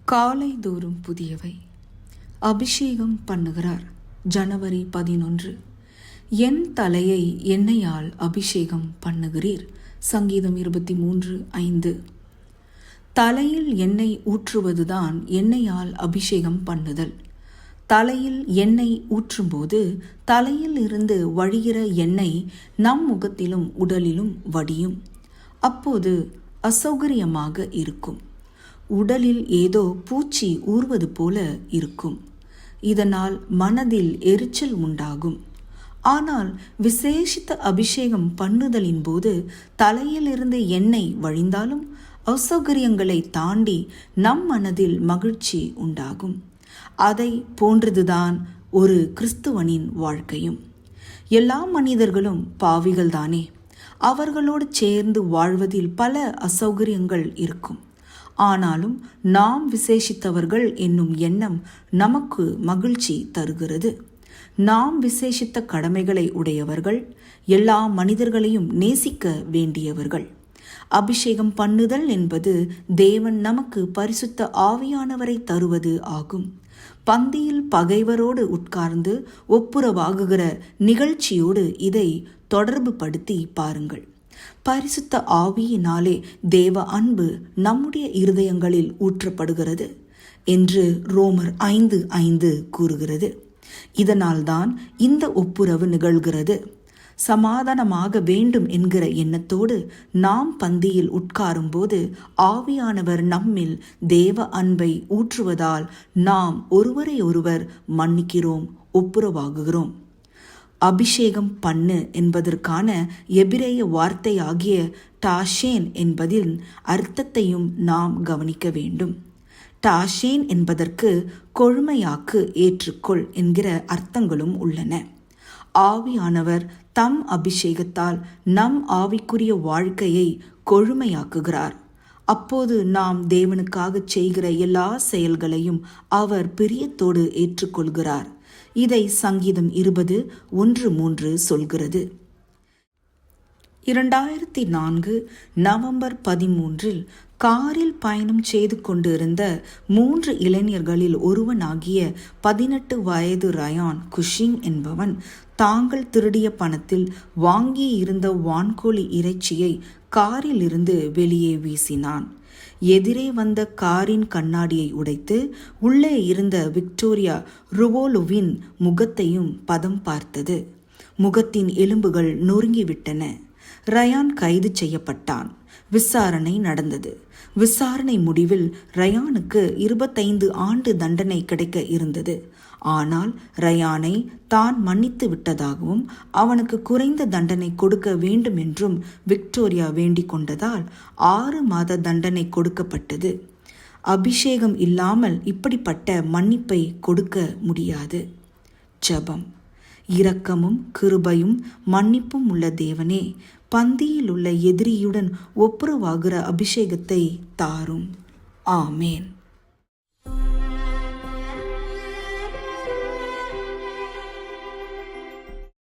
காலைதோறும் புதியவை. அபிஷேகம் பண்ணுகிறார். ஜனவரி 11. என் தலையை எண்ணெயால் அபிஷேகம் பண்ணுகிறீர். சங்கீதம் 23:5. தலையில் எண்ணெய் ஊற்றுவதுதான் எண்ணெயால் அபிஷேகம் பண்ணுதல். தலையில் எண்ணெய் ஊற்றும்போது தலையில் இருந்து வழிகிற எண்ணெய் நம் முகத்திலும் உடலிலும் வடியும். அப்போது அசௌகரியமாக இருக்கும். உடலில் ஏதோ பூச்சி ஊறுவது போல இருக்கும். இதனால் மனதில் எரிச்சல் உண்டாகும். ஆனால் விசேஷித்த அபிஷேகம் பண்ணுதலின் போது தலையிலிருந்து எண்ணெய் வழிந்தாலும் அசௌகரியங்களை தாண்டி நம் மனதில் மகிழ்ச்சி உண்டாகும். அதை போன்றதுதான் ஒரு கிறிஸ்துவனின் வாழ்க்கையும். எல்லா மனிதர்களும் பாவிகள்தானே. அவர்களோடு சேர்ந்து வாழ்வதில் பல அசௌகரியங்கள் இருக்கும். ஆனாலும் நாம் விசேஷித்தவர்கள் என்னும் எண்ணம் நமக்கு மகிழ்ச்சி தருகிறது. நாம் விசேஷித்த கடமைகளை உடையவர்கள், எல்லா மனிதர்களையும் நேசிக்க வேண்டியவர்கள். அபிஷேகம் பண்ணுதல் என்பது தேவன் நமக்கு பரிசுத்த ஆவியானவரை தருவது ஆகும். பந்தியில் பகைவரோடு உட்கார்ந்து ஒப்புரவாகுகிற நிகழ்ச்சியோடு இதை தொடர்பு படுத்தி பாருங்கள். பரிசுத்த ஆவியினாலே தேவ அன்பு நம்முடைய இருதயங்களில் ஊற்றப்படுகிறது என்று ரோமர் 5:5 கூறுகிறது. இதனால்தான் இந்த ஒப்புரவு நிகழ்கிறது. சமாதானமாக வேண்டும் என்கிற எண்ணத்தோடு நாம் பந்தியில் உட்காரும்போது ஆவியானவர் நம்மில் தேவ அன்பை ஊற்றுவதால் நாம் ஒருவரை ஒருவர் மன்னிக்கிறோம், ஒப்புரவாகுகிறோம். அபிஷேகம் பண்ணு என்பதற்கான எபிரேய வார்த்தையாகிய டாஷேன் என்பதின் அர்த்தத்தையும் நாம் கவனிக்க வேண்டும். டாஷேன் என்பதற்கு கொழுமையாக்கு, ஏற்றுக்கொள் என்கிற அர்த்தங்களும் உள்ளன. ஆவியானவர் தம் அபிஷேகத்தால் நம் ஆவிக்குரிய வாழ்க்கையை கொழுமையாக்குகிறார். அப்போது நாம் தேவனுக்காக செய்கிற எல்லா செயல்களையும் அவர் பிரியத்தோடு ஏற்றுக்கொள்கிறார். இதை சங்கீதம் 20:1-3 சொல்கிறது. 2004 நவம்பர் 13 காரில் பயணம் செய்து கொண்டிருந்த 3 இளைஞர்களில் ஒருவனாகிய 18 வயது ரயான் குஷிங் என்பவன் தாங்கள் திருடிய பணத்தில் வாங்கியிருந்த வான்கோழி இறைச்சியை காரில் இருந்து வெளியே வீசினான். எதிரே வந்த காரின் கண்ணாடியை உடைத்து உள்ளே இருந்த விக்டோரியா ருவோலுவின் முகத்தையும் பதம் பார்த்தது. முகத்தின் எலும்புகள் நொறுங்கிவிட்டன. ரயான் கைது செய்யப்பட்டான். விசாரணை நடந்தது. விசாரணை முடிவில் ரயானுக்கு 25 ஆண்டு தண்டனை கிடைக்க இருந்தது. ஆனால் ரயானை தான் மன்னித்து விட்டதாகவும் அவனுக்கு குறைந்த தண்டனை கொடுக்க வேண்டும் என்றும் விக்டோரியா வேண்டிக் கொண்டதால் 6 மாத தண்டனை கொடுக்கப்பட்டது. அபிஷேகம் இல்லாமல் இப்படிப்பட்ட மன்னிப்பை கொடுக்க முடியாது. ஜெபம். இரக்கமும் கிருபையும் மன்னிப்பும் உள்ள தேவனே, பந்தியில் உள்ள எதிரியுடன் ஒப்புரவாகிற அபிஷேகத்தை தாரும். ஆமேன்.